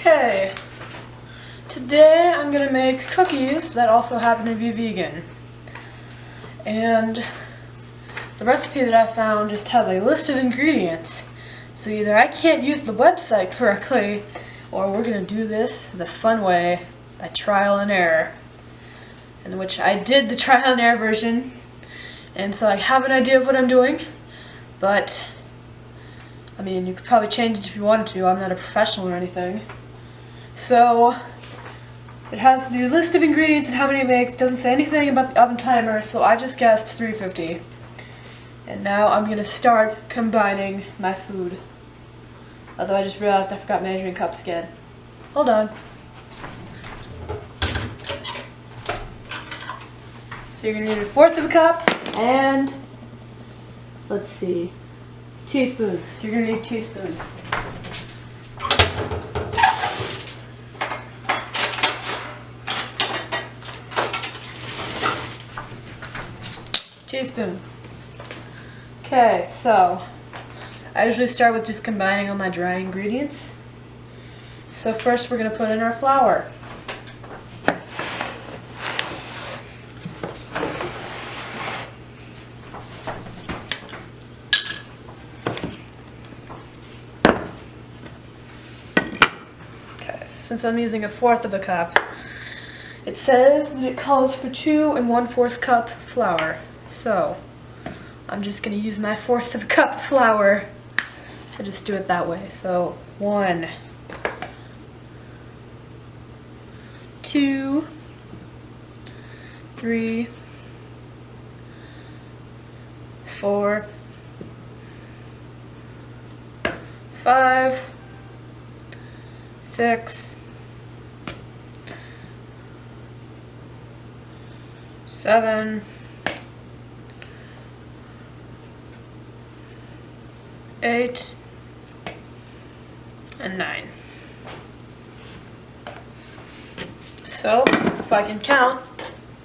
Okay, today I'm going to make cookies that also happen to be vegan. And the recipe that I found just has a list of ingredients. So either I can't use the website correctly, or we're going to do this the fun way, by trial and error. In which I did the trial and error version, and so I have an idea of what I'm doing, but I mean, you could probably change it if you wanted to. I'm not a professional or anything. So it has the list of ingredients and how many it makes. It doesn't say anything about the oven timer, so I just guessed 350. And now I'm going to start combining my food. Although I just realized I forgot measuring cups again. Hold on. So you're going to need 1/4 of a cup and, let's see, teaspoons. You're going to need teaspoons. Teaspoon. Okay, so I usually start with just combining all my dry ingredients. So first we're going to put in our flour. Since I'm using 1/4 of a cup, it says that it calls for 2 1/4 cup flour. So I'm just going to use my 1/4 of a cup of flour to just do it that way. So 1, 2, 3, 4, 5, 6, 7, 8, and 9. So, if I can count,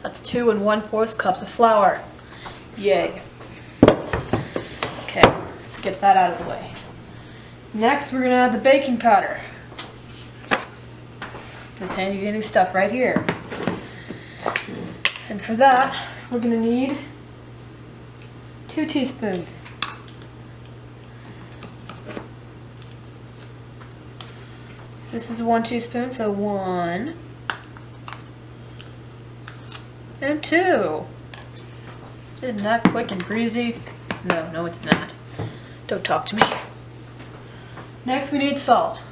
that's 2 1/4 cups of flour. Yay. Okay, let's get that out of the way. Next, we're going to add the baking powder. This handy dandy stuff right here. And for that, we're going to need 2 teaspoons. So this is 1 teaspoon, so 1 and 2. Isn't that quick and breezy? No, it's not. Don't talk to me. Next, we need salt.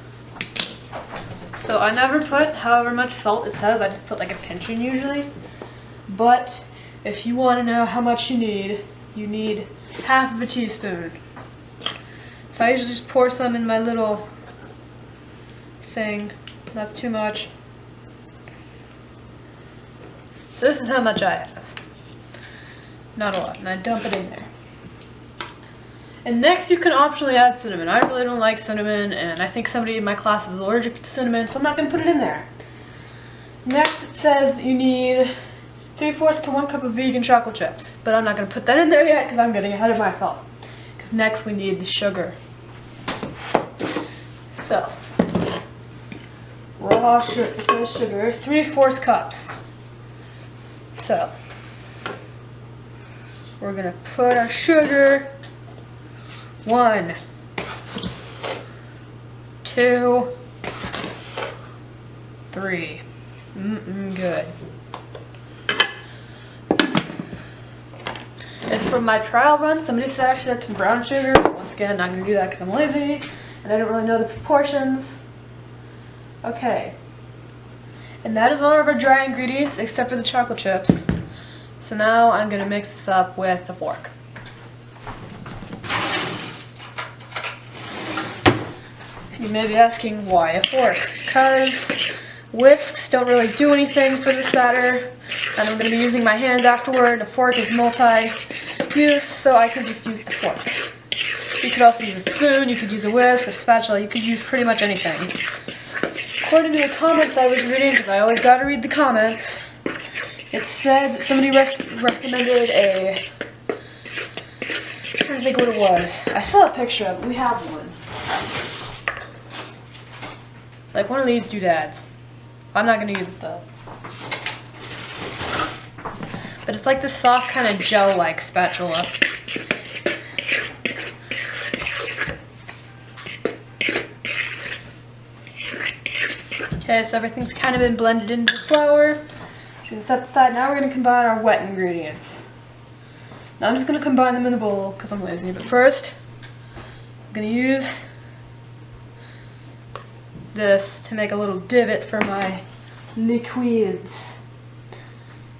So I never put however much salt it says, I just put like a pinch in usually. But if you want to know how much you need 1/2 of a teaspoon. So I usually just pour some in my little thing. That's too much. So this is how much I have. Not a lot, and I dump it in there. And next you can optionally add cinnamon. I really don't like cinnamon, and I think somebody in my class is allergic to cinnamon, so I'm not going to put it in there. Next it says that you need 3/4 to 1 cup of vegan chocolate chips, but I'm not going to put that in there yet because I'm getting ahead of myself. Because next we need the sugar. So, raw sugar, 3/4 cups. So, we're going to put our sugar. 1, 2, 3. Good. And for my trial run, somebody said I should add some brown sugar. Once again, not going to do that because I'm lazy and I don't really know the proportions. Okay. And that is all of our dry ingredients except for the chocolate chips. So now I'm going to mix this up with a fork. You may be asking why a fork? Because whisks don't really do anything for this batter, and I'm going to be using my hand afterward. A fork is multi-use, so I can just use the fork. You could also use a spoon, you could use a whisk, a spatula, you could use pretty much anything. According to the comments I was reading, because I always got to read the comments, it said that somebody recommended a... I'm trying to think what it was. I saw a picture of it. We have one. Like one of these doodads. I'm not gonna use it though. But it's like this soft kind of gel-like spatula. Okay, so everything's kind of been blended into the flour. We're gonna set aside. Now we're gonna combine our wet ingredients. Now I'm just gonna combine them in the bowl because I'm lazy. But first, I'm gonna use this to make a little divot for my liquids.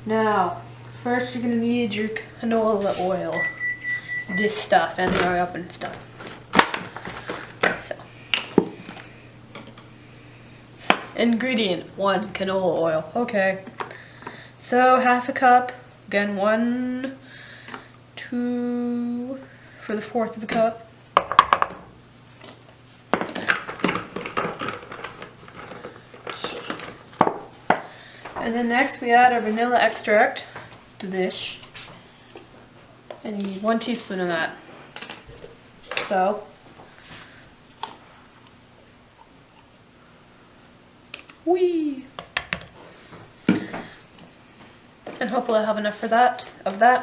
Now, first you're gonna need your canola oil. This stuff and the oven stuff. So, ingredient 1, canola oil. Okay. So half a cup. Again, 1, 2 for the 1/4 of a cup. And then next we add our vanilla extract to this. And you need 1 teaspoon of that. So, whee! And hopefully I'll have enough for that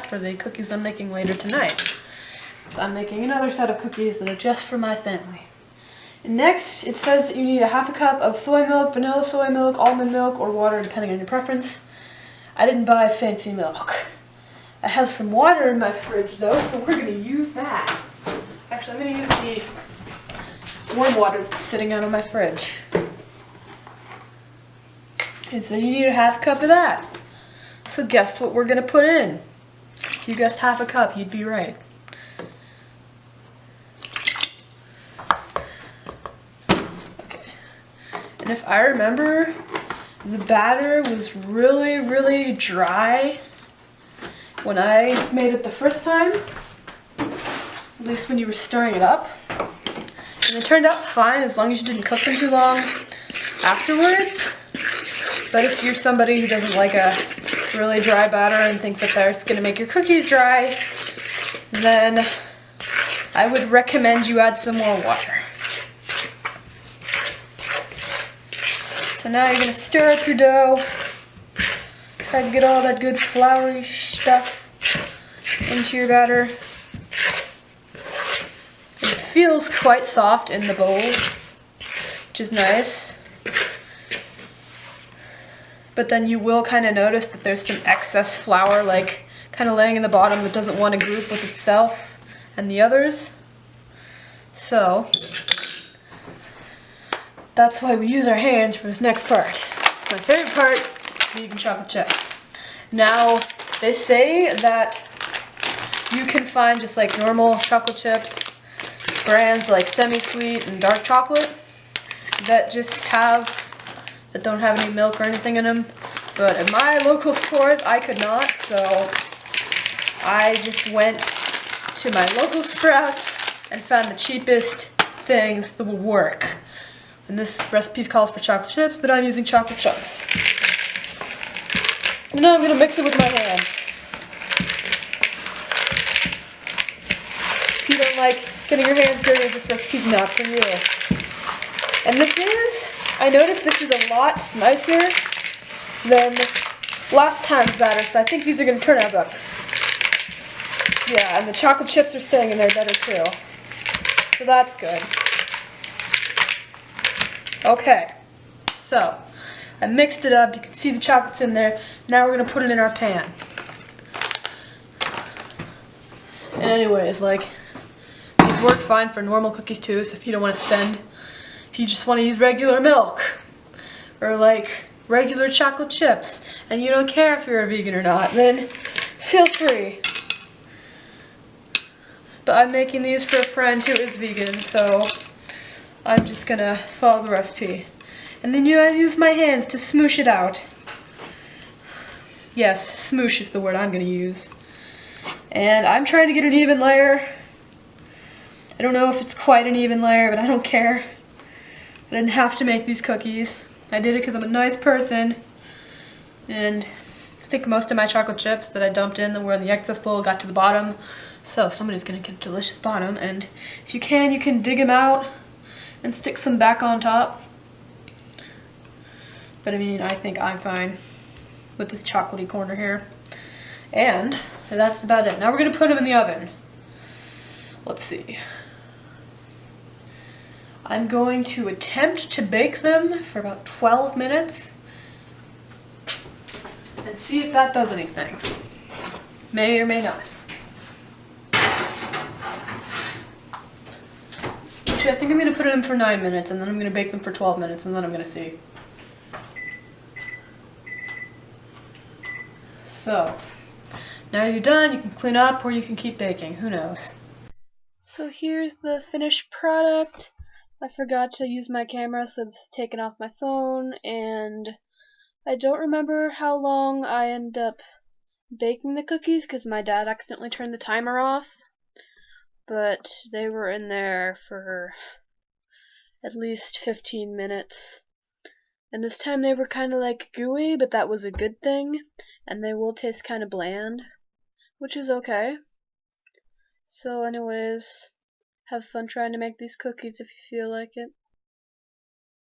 for the cookies I'm making later tonight. So I'm making another set of cookies that are just for my family. And next, it says that you need a half a cup of soy milk, vanilla soy milk, almond milk, or water, depending on your preference. I didn't buy fancy milk. I have some water in my fridge, though, so we're going to use that. Actually, I'm going to use the warm water that's sitting out of my fridge. And so you need a half cup of that. So guess what we're going to put in? If you guessed half a cup, you'd be right. And if I remember, the batter was really, really dry when I made it the first time, at least when you were stirring it up. And it turned out fine as long as you didn't cook them too long afterwards. But if you're somebody who doesn't like a really dry batter and thinks that that's going to make your cookies dry, then I would recommend you add some more water. So now you're going to stir up your dough. Try to get all that good floury stuff into your batter. It feels quite soft in the bowl, which is nice. But then you will kind of notice that there's some excess flour, like kind of laying in the bottom that doesn't want to group with itself and the others. So that's why we use our hands for this next part. My favorite part, vegan chocolate chips. Now, they say that you can find just like normal chocolate chips, brands like semi-sweet and dark chocolate that don't have any milk or anything in them. But at my local stores, I could not, so I just went to my local Sprouts and found the cheapest things that will work. And this recipe calls for chocolate chips, but I'm using chocolate chunks. And now I'm going to mix it with my hands. If you don't like getting your hands dirty, this recipe's not for you. And I noticed this is a lot nicer than last time's batter, so I think these are going to turn out better. Yeah, and the chocolate chips are staying in there better too. So that's good. Okay, so I mixed it up. You can see the chocolate's in there. Now we're going to put it in our pan. And anyways, like, these work fine for normal cookies too, so if you don't want to if you just want to use regular milk, or like regular chocolate chips, and you don't care if you're a vegan or not, then feel free. But I'm making these for a friend who is vegan, so I'm just gonna follow the recipe. And then I use my hands to smoosh it out. Yes, smoosh is the word I'm gonna use. And I'm trying to get an even layer. I don't know if it's quite an even layer, but I don't care. I didn't have to make these cookies. I did it because I'm a nice person. And I think most of my chocolate chips that I dumped in that were in the excess bowl got to the bottom. So somebody's gonna get a delicious bottom. And if you can dig them out and stick some back on top. But I mean, I think I'm fine with this chocolatey corner here. And that's about it. Now we're gonna put them in the oven. Let's see. I'm going to attempt to bake them for about 12 minutes and see if that does anything. May or may not. Actually, I think I'm gonna put it in for 9 minutes and then I'm gonna bake them for 12 minutes and then I'm gonna see. So, now you're done, you can clean up or you can keep baking, who knows. So here's the finished product. I forgot to use my camera, so it's taken off my phone, and I don't remember how long I ended up baking the cookies because my dad accidentally turned the timer off, but they were in there for at least 15 minutes. And this time they were kind of like gooey, but that was a good thing, and they will taste kind of bland, which is okay. So anyways, have fun trying to make these cookies if you feel like it.